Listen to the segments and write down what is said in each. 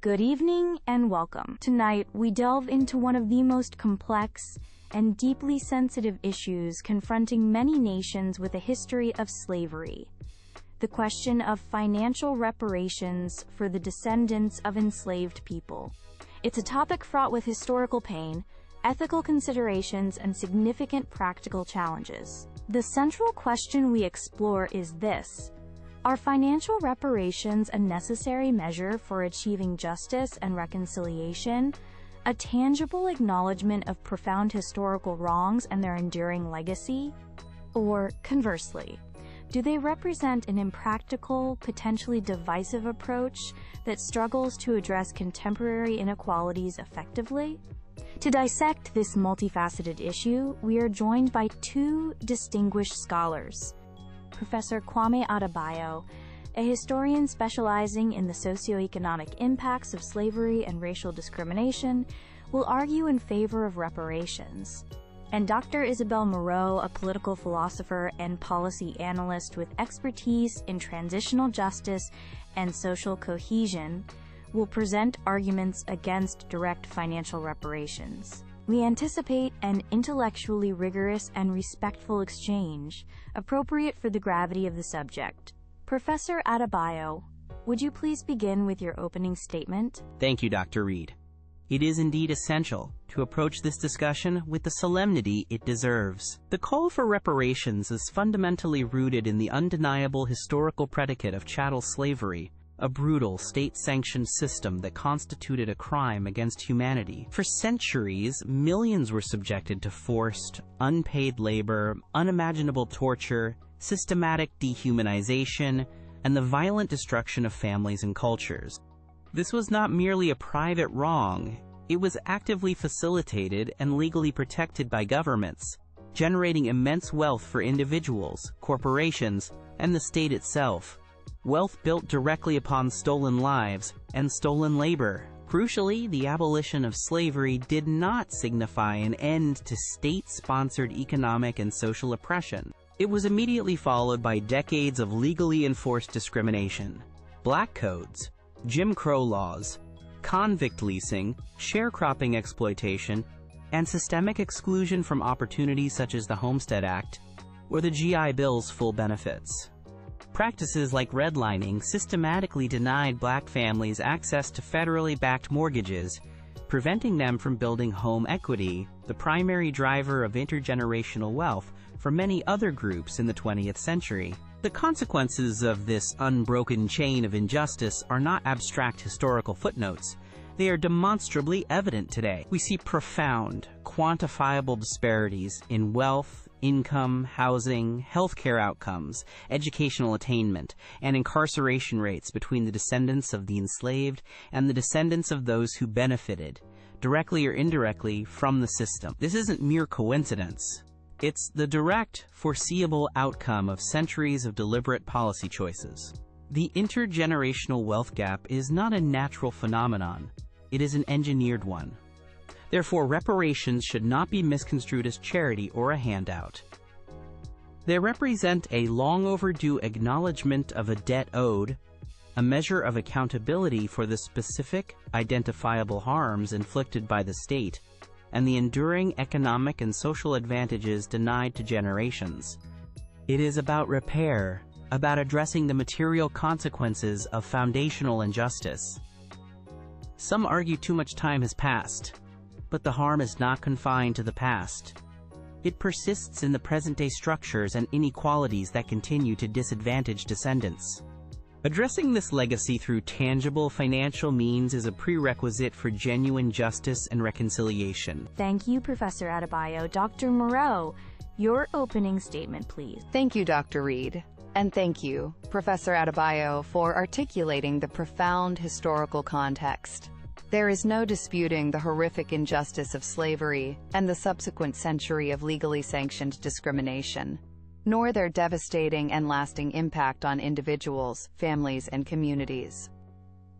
Good evening and welcome. Tonight, we delve into one of the most complex and deeply sensitive issues confronting many nations with a history of slavery: the question of financial reparations for the descendants of enslaved people. It's a topic fraught with historical pain, ethical considerations, and significant practical challenges. The central question we explore is this: are financial reparations a necessary measure for achieving justice and reconciliation, a tangible acknowledgement of profound historical wrongs and their enduring legacy? Or, conversely, do they represent an impractical, potentially divisive approach that struggles to address contemporary inequalities effectively? To dissect this multifaceted issue, we are joined by two distinguished scholars. Professor Kwame Adebayo, a historian specializing in the socioeconomic impacts of slavery and racial discrimination, will argue in favor of reparations. And Dr. Isabel Moreau, a political philosopher and policy analyst with expertise in transitional justice and social cohesion, will present arguments against direct financial reparations. We anticipate an intellectually rigorous and respectful exchange, appropriate for the gravity of the subject. Professor Adebayo, would you please begin with your opening statement? Thank you, Dr. Reed. It is indeed essential to approach this discussion with the solemnity it deserves. The call for reparations is fundamentally rooted in the undeniable historical predicate of chattel slavery, a brutal, state-sanctioned system that constituted a crime against humanity. For centuries, millions were subjected to forced, unpaid labor, unimaginable torture, systematic dehumanization, and the violent destruction of families and cultures. This was not merely a private wrong, it was actively facilitated and legally protected by governments, generating immense wealth for individuals, corporations, and the state itself. Wealth built directly upon stolen lives and stolen labor. Crucially, the abolition of slavery did not signify an end to state-sponsored economic and social oppression. It was immediately followed by decades of legally enforced discrimination, black codes, Jim Crow laws, convict leasing, sharecropping exploitation, and systemic exclusion from opportunities such as the Homestead Act or the GI Bill's full benefits. Practices like redlining systematically denied black families access to federally backed mortgages, preventing them from building home equity, the primary driver of intergenerational wealth for many other groups in the 20th century. The consequences of this unbroken chain of injustice are not abstract historical footnotes. They are demonstrably evident today. We see profound, quantifiable disparities in wealth, income, housing, healthcare outcomes, educational attainment, and incarceration rates between the descendants of the enslaved and the descendants of those who benefited, directly or indirectly, from the system. This isn't mere coincidence. It's the direct, foreseeable outcome of centuries of deliberate policy choices. The intergenerational wealth gap is not a natural phenomenon. It is an engineered one. Therefore, reparations should not be misconstrued as charity or a handout. They represent a long overdue acknowledgement of a debt owed, a measure of accountability for the specific, identifiable harms inflicted by the state, and the enduring economic and social advantages denied to generations. It is about repair, about addressing the material consequences of foundational injustice. Some argue too much time has passed, but the harm is not confined to the past. It persists in the present-day structures and inequalities that continue to disadvantage descendants. Addressing this legacy through tangible financial means is a prerequisite for genuine justice and reconciliation. Thank you, Professor Adebayo. Dr. Moreau, your opening statement, please. Thank you, Dr. Reed. And thank you, Professor Adebayo, for articulating the profound historical context. There is no disputing the horrific injustice of slavery and the subsequent century of legally sanctioned discrimination, nor their devastating and lasting impact on individuals, families, and communities.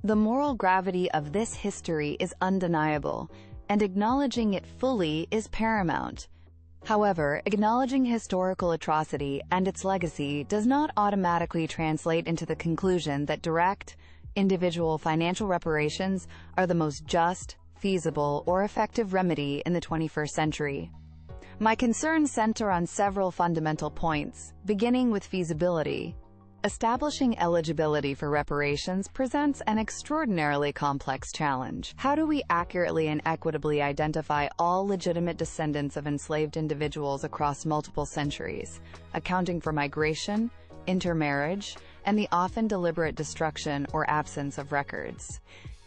The moral gravity of this history is undeniable, and acknowledging it fully is paramount. However, acknowledging historical atrocity and its legacy does not automatically translate into the conclusion that direct, individual financial reparations are the most just, feasible, or effective remedy in the 21st century. My concerns center on several fundamental points, beginning with feasibility. Establishing eligibility for reparations presents an extraordinarily complex challenge. How do we accurately and equitably identify all legitimate descendants of enslaved individuals across multiple centuries, accounting for migration, intermarriage, and the often deliberate destruction or absence of records?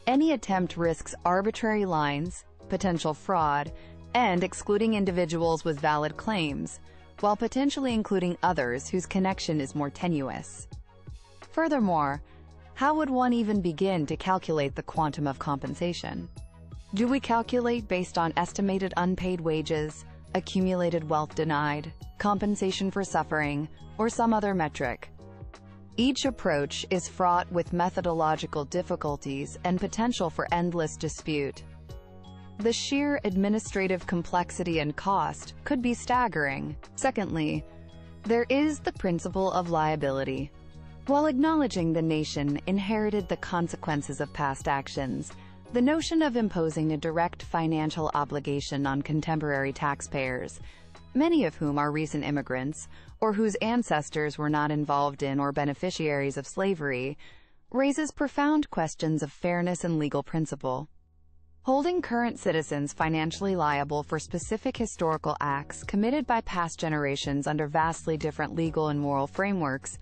Any attempt risks arbitrary lines, potential fraud, and excluding individuals with valid claims, while potentially including others whose connection is more tenuous. Furthermore, how would one even begin to calculate the quantum of compensation? Do we calculate based on estimated unpaid wages, accumulated wealth denied, compensation for suffering, or some other metric? Each approach is fraught with methodological difficulties and potential for endless dispute. The sheer administrative complexity and cost could be staggering. Secondly, there is the principle of liability. While acknowledging the nation inherited the consequences of past actions, the notion of imposing a direct financial obligation on contemporary taxpayers, many of whom are recent immigrants, or whose ancestors were not involved in or beneficiaries of slavery, raises profound questions of fairness and legal principle. Holding current citizens financially liable for specific historical acts committed by past generations under vastly different legal and moral frameworks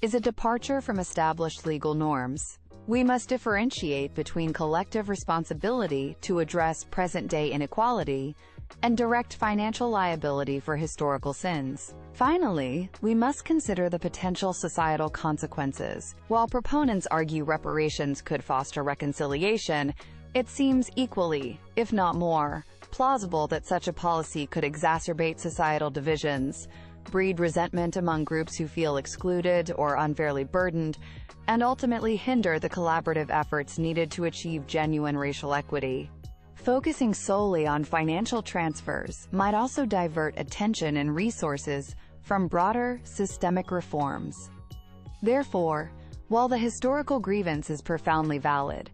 is a departure from established legal norms. We must differentiate between collective responsibility to address present-day inequality and direct financial liability for historical sins. Finally, we must consider the potential societal consequences. While proponents argue reparations could foster reconciliation, it seems equally, if not more, plausible that such a policy could exacerbate societal divisions, breed resentment among groups who feel excluded or unfairly burdened, and ultimately hinder the collaborative efforts needed to achieve genuine racial equity. Focusing solely on financial transfers might also divert attention and resources from broader, systemic reforms. Therefore, while the historical grievance is profoundly valid,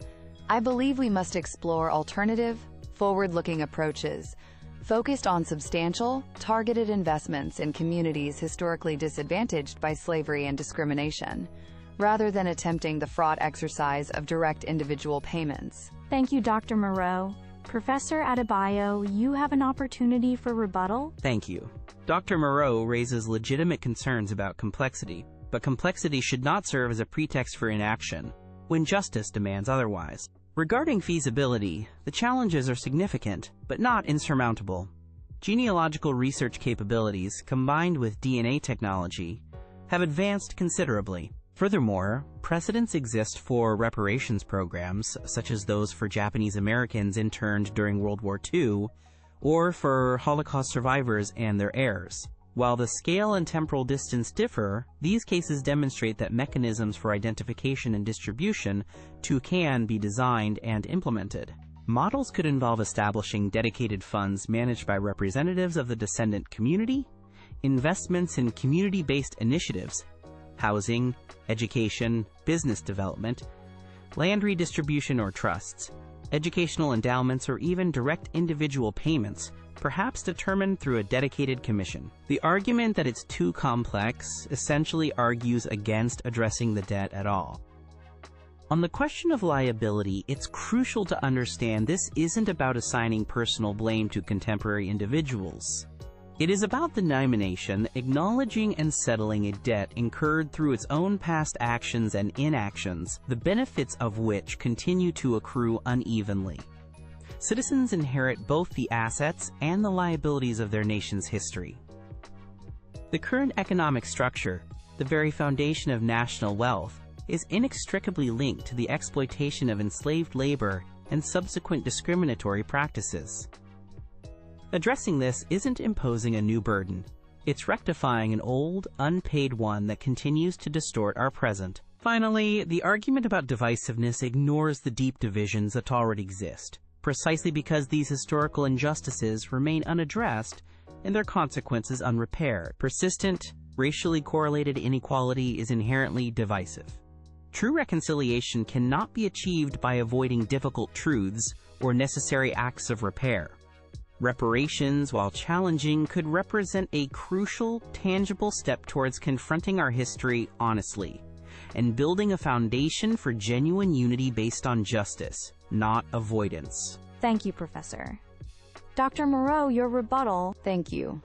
I believe we must explore alternative, forward-looking approaches, focused on substantial, targeted investments in communities historically disadvantaged by slavery and discrimination, rather than attempting the fraught exercise of direct individual payments. Thank you, Dr. Moreau. Professor Adebayo, you have an opportunity for rebuttal. Thank you. Dr. Moreau raises legitimate concerns about complexity, but complexity should not serve as a pretext for inaction when justice demands otherwise. Regarding feasibility, the challenges are significant, but not insurmountable. Genealogical research capabilities, combined with DNA technology, have advanced considerably. Furthermore, precedents exist for reparations programs, such as those for Japanese Americans interned during World War II, or for Holocaust survivors and their heirs. While the scale and temporal distance differ, these cases demonstrate that mechanisms for identification and distribution too can be designed and implemented. Models could involve establishing dedicated funds managed by representatives of the descendant community, investments in community-based initiatives, housing, education, business development, land redistribution or trusts, educational endowments, or even direct individual payments, perhaps determined through a dedicated commission. The argument that it's too complex essentially argues against addressing the debt at all. On the question of liability, it's crucial to understand this isn't about assigning personal blame to contemporary individuals. It is about the nation acknowledging and settling a debt incurred through its own past actions and inactions, the benefits of which continue to accrue unevenly. Citizens inherit both the assets and the liabilities of their nation's history. The current economic structure, the very foundation of national wealth, is inextricably linked to the exploitation of enslaved labor and subsequent discriminatory practices. Addressing this isn't imposing a new burden. It's rectifying an old, unpaid one that continues to distort our present. Finally, the argument about divisiveness ignores the deep divisions that already exist, precisely because these historical injustices remain unaddressed and their consequences unrepaired. Persistent, racially correlated inequality is inherently divisive. True reconciliation cannot be achieved by avoiding difficult truths or necessary acts of repair. Reparations, while challenging, could represent a crucial, tangible step towards confronting our history honestly and building a foundation for genuine unity based on justice, not avoidance. Thank you, Professor. Dr. Moreau, your rebuttal. Thank you.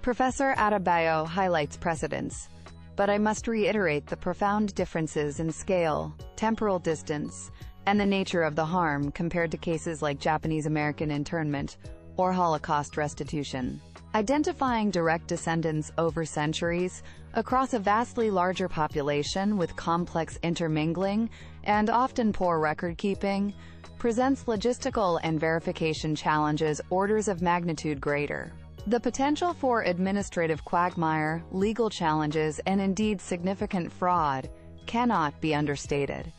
Professor Adebayo highlights precedents, but I must reiterate the profound differences in scale, temporal distance, and the nature of the harm compared to cases like Japanese-American internment or Holocaust restitution. Identifying direct descendants over centuries, across a vastly larger population with complex intermingling and often poor record-keeping, presents logistical and verification challenges orders of magnitude greater. The potential for administrative quagmire, legal challenges, and indeed significant fraud cannot be understated.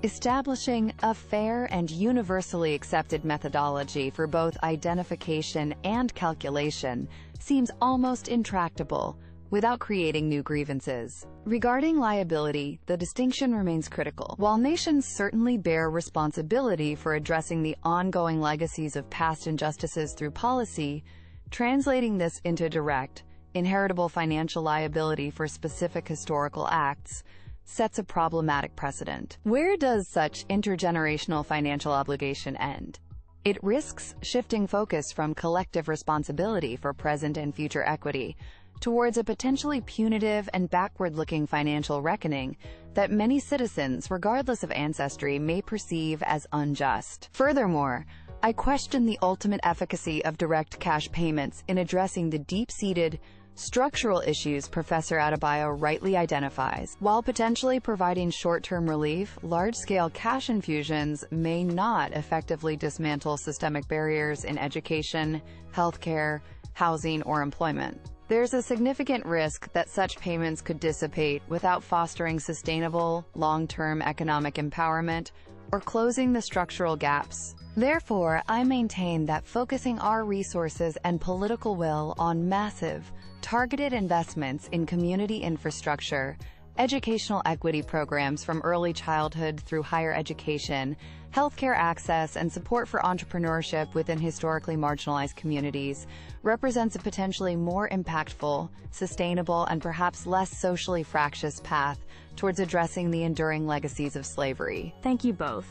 Establishing a fair and universally accepted methodology for both identification and calculation seems almost intractable without creating new grievances. Regarding liability, the distinction remains critical. While nations certainly bear responsibility for addressing the ongoing legacies of past injustices through policy, translating this into direct, inheritable financial liability for specific historical acts sets a problematic precedent. Where does such intergenerational financial obligation end? It risks shifting focus from collective responsibility for present and future equity towards a potentially punitive and backward-looking financial reckoning that many citizens, regardless of ancestry, may perceive as unjust. Furthermore, I question the ultimate efficacy of direct cash payments in addressing the deep-seated, structural issues Professor Adebayo rightly identifies. While potentially providing short-term relief, large-scale cash infusions may not effectively dismantle systemic barriers in education, healthcare, housing, or employment. There's a significant risk that such payments could dissipate without fostering sustainable, long-term economic empowerment or closing the structural gaps. Therefore, I maintain that focusing our resources and political will on massive, targeted investments in community infrastructure, educational equity programs from early childhood through higher education, healthcare access, and support for entrepreneurship within historically marginalized communities represents a potentially more impactful, sustainable, and perhaps less socially fractious path towards addressing the enduring legacies of slavery. Thank you both.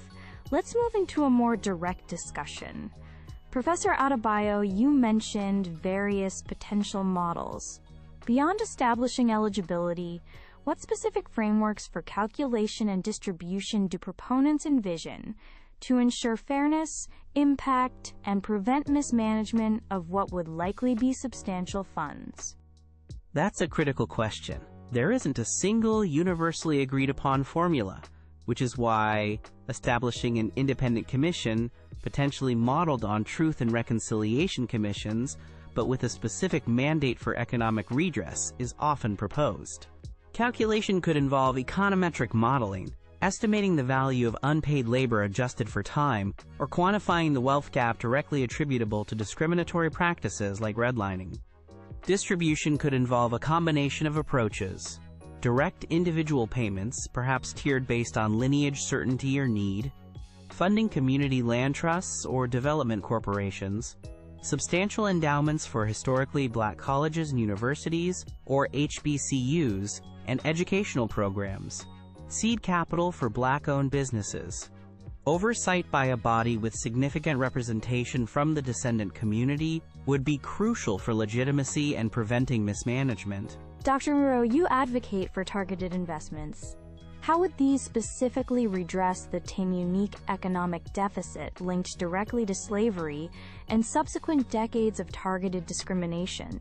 Let's move into a more direct discussion. Professor Adebayo, you mentioned various potential models. Beyond establishing eligibility, what specific frameworks for calculation and distribution do proponents envision to ensure fairness, impact, and prevent mismanagement of what would likely be substantial funds? That's a critical question. There isn't a single universally agreed upon formula, which is why establishing an independent commission, potentially modeled on Truth and Reconciliation Commissions, but with a specific mandate for economic redress, is often proposed. Calculation could involve econometric modeling, estimating the value of unpaid labor adjusted for time, or quantifying the wealth gap directly attributable to discriminatory practices like redlining. Distribution could involve a combination of approaches: direct individual payments, perhaps tiered based on lineage, certainty, or need, funding community land trusts or development corporations, substantial endowments for historically black colleges and universities, or HBCUs, and educational programs, seed capital for black-owned businesses. Oversight by a body with significant representation from the descendant community would be crucial for legitimacy and preventing mismanagement. Dr. Moreau, you advocate for targeted investments. How would these specifically redress the unique economic deficit linked directly to slavery and subsequent decades of targeted discrimination,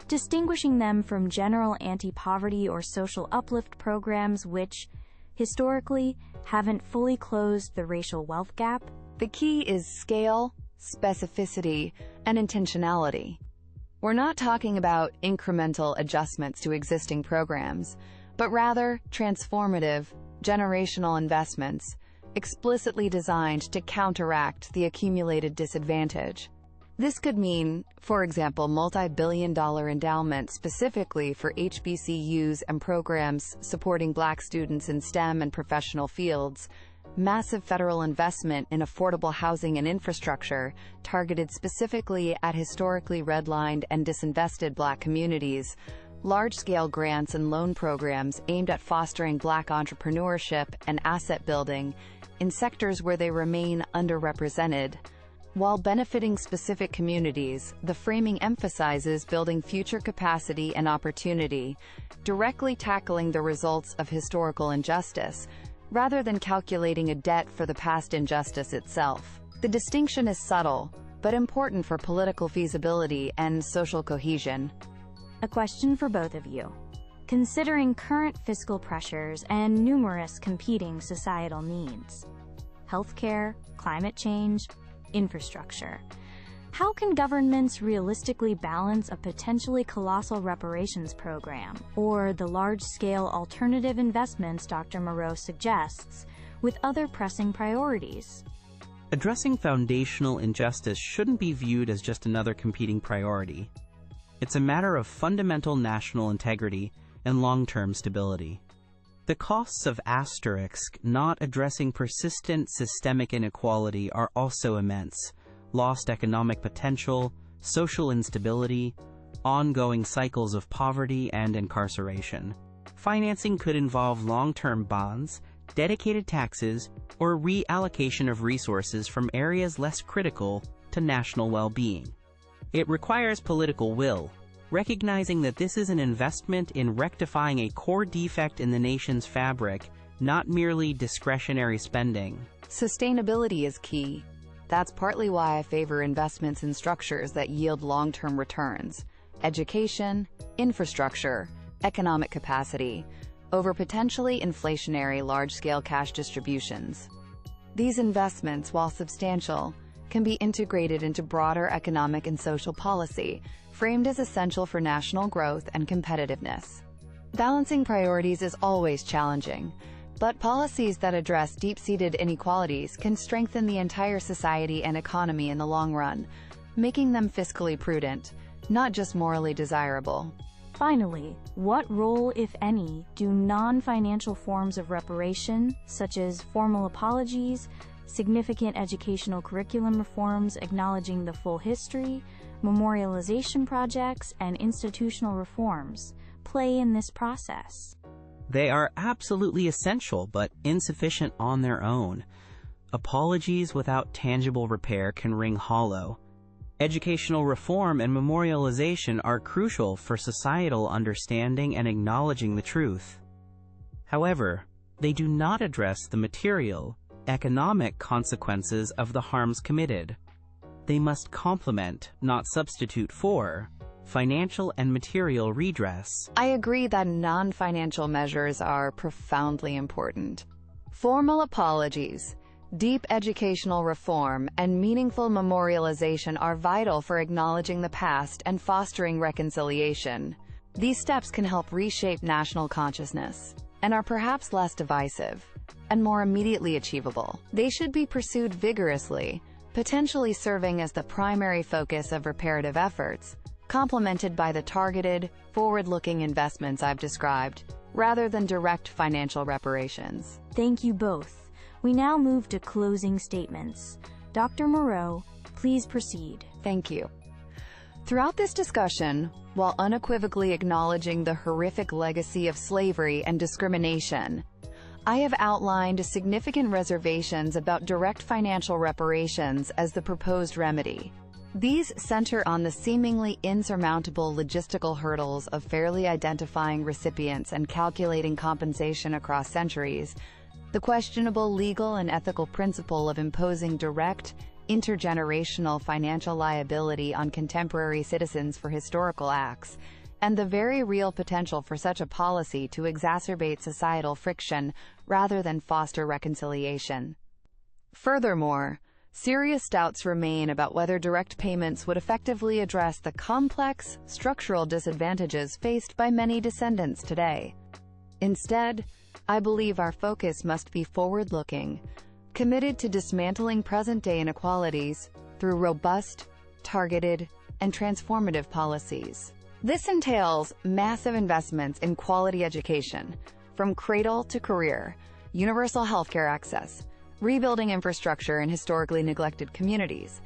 distinguishing them from general anti-poverty or social uplift programs which, historically, haven't fully closed the racial wealth gap? The key is scale, specificity, and intentionality. We're not talking about incremental adjustments to existing programs, but rather transformative, generational investments, explicitly designed to counteract the accumulated disadvantage. This could mean, for example, multi-billion-dollar endowments specifically for HBCUs and programs supporting Black students in STEM and professional fields, massive federal investment in affordable housing and infrastructure targeted specifically at historically redlined and disinvested Black communities, large-scale grants and loan programs aimed at fostering Black entrepreneurship and asset building in sectors where they remain underrepresented. While benefiting specific communities, the framing emphasizes building future capacity and opportunity, directly tackling the results of historical injustice, rather than calculating a debt for the past injustice itself. The distinction is subtle, but important for political feasibility and social cohesion. A question for both of you. Considering current fiscal pressures and numerous competing societal needs, healthcare, climate change, infrastructure, how can governments realistically balance a potentially colossal reparations program, or the large-scale alternative investments Dr. Moreau suggests, with other pressing priorities? Addressing foundational injustice shouldn't be viewed as just another competing priority. It's a matter of fundamental national integrity and long-term stability. The costs of not addressing persistent systemic inequality are also immense: lost economic potential, social instability, ongoing cycles of poverty and incarceration. Financing could involve long-term bonds, dedicated taxes, or reallocation of resources from areas less critical to national well-being. It requires political will, recognizing that this is an investment in rectifying a core defect in the nation's fabric, not merely discretionary spending. Sustainability is key. That's partly why I favor investments in structures that yield long-term returns: education, infrastructure, economic capacity, over potentially inflationary large-scale cash distributions. These investments, while substantial, can be integrated into broader economic and social policy, framed as essential for national growth and competitiveness. Balancing priorities is always challenging, but policies that address deep-seated inequalities can strengthen the entire society and economy in the long run, making them fiscally prudent, not just morally desirable. Finally, what role, if any, do non-financial forms of reparation, such as formal apologies, significant educational curriculum reforms acknowledging the full history, memorialization projects, and institutional reforms, play in this process? They are absolutely essential, but insufficient on their own. Apologies without tangible repair can ring hollow. Educational reform and memorialization are crucial for societal understanding and acknowledging the truth. However, they do not address the material, economic consequences of the harms committed. They must complement, not substitute for, financial and material redress. I agree that non-financial measures are profoundly important. Formal apologies, deep educational reform, and meaningful memorialization are vital for acknowledging the past and fostering reconciliation. These steps can help reshape national consciousness, and are perhaps less divisive, and more immediately achievable. They should be pursued vigorously, potentially serving as the primary focus of reparative efforts, complemented by the targeted, forward-looking investments I've described, rather than direct financial reparations. Thank you both. We now move to closing statements. Dr. Moreau, please proceed. Thank you. Throughout this discussion, while unequivocally acknowledging the horrific legacy of slavery and discrimination, I have outlined significant reservations about direct financial reparations as the proposed remedy. These center on the seemingly insurmountable logistical hurdles of fairly identifying recipients and calculating compensation across centuries, the questionable legal and ethical principle of imposing direct, intergenerational financial liability on contemporary citizens for historical acts, and the very real potential for such a policy to exacerbate societal friction rather than foster reconciliation. Furthermore, serious doubts remain about whether direct payments would effectively address the complex, structural disadvantages faced by many descendants today. Instead, I believe our focus must be forward-looking, committed to dismantling present-day inequalities through robust, targeted, and transformative policies. This entails massive investments in quality education, from cradle to career, universal healthcare access, rebuilding infrastructure in historically neglected communities,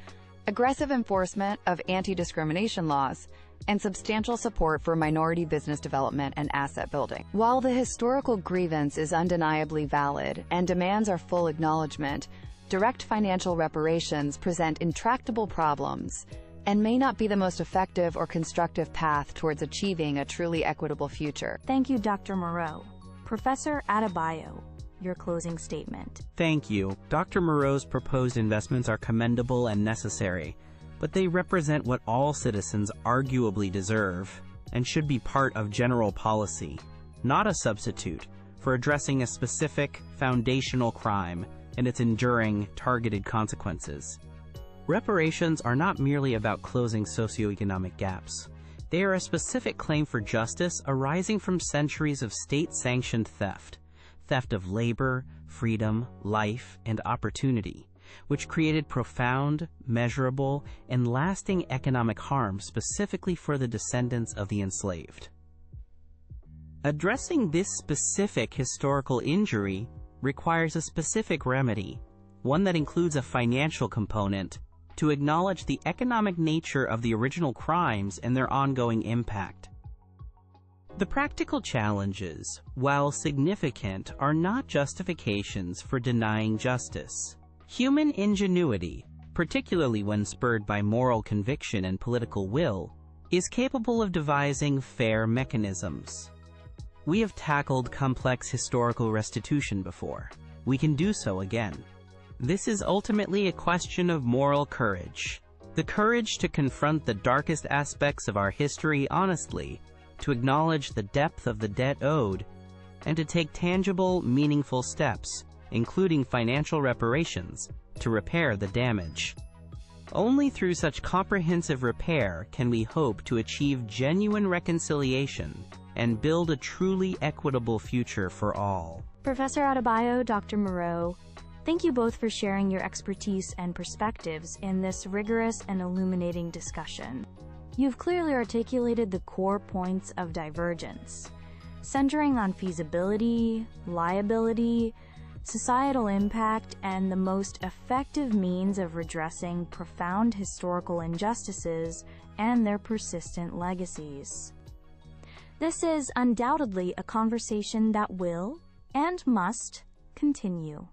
aggressive enforcement of anti-discrimination laws, and substantial support for minority business development and asset building. While the historical grievance is undeniably valid and demands our full acknowledgement, direct financial reparations present intractable problems and may not be the most effective or constructive path towards achieving a truly equitable future. Thank you, Dr. Moreau. Professor Adebayo, your closing statement. Thank you. Dr. Moreau's proposed investments are commendable and necessary, but they represent what all citizens arguably deserve and should be part of general policy, not a substitute for addressing a specific, foundational crime and its enduring, targeted consequences. Reparations are not merely about closing socioeconomic gaps. They are a specific claim for justice arising from centuries of state-sanctioned theft of labor, freedom, life, and opportunity, which created profound, measurable, and lasting economic harm specifically for the descendants of the enslaved. Addressing this specific historical injury requires a specific remedy, one that includes a financial component, to acknowledge the economic nature of the original crimes and their ongoing impact. The practical challenges, while significant, are not justifications for denying justice. Human ingenuity, particularly when spurred by moral conviction and political will, is capable of devising fair mechanisms. We have tackled complex historical restitution before. We can do so again. This is ultimately a question of moral courage. The courage to confront the darkest aspects of our history honestly, to acknowledge the depth of the debt owed, and to take tangible, meaningful steps, including financial reparations, to repair the damage. Only through such comprehensive repair can we hope to achieve genuine reconciliation and build a truly equitable future for all. Professor Adebayo, Dr. Moreau, thank you both for sharing your expertise and perspectives in this rigorous and illuminating discussion. You've clearly articulated the core points of divergence, centering on feasibility, liability, societal impact, and the most effective means of redressing profound historical injustices and their persistent legacies. This is undoubtedly a conversation that will and must continue.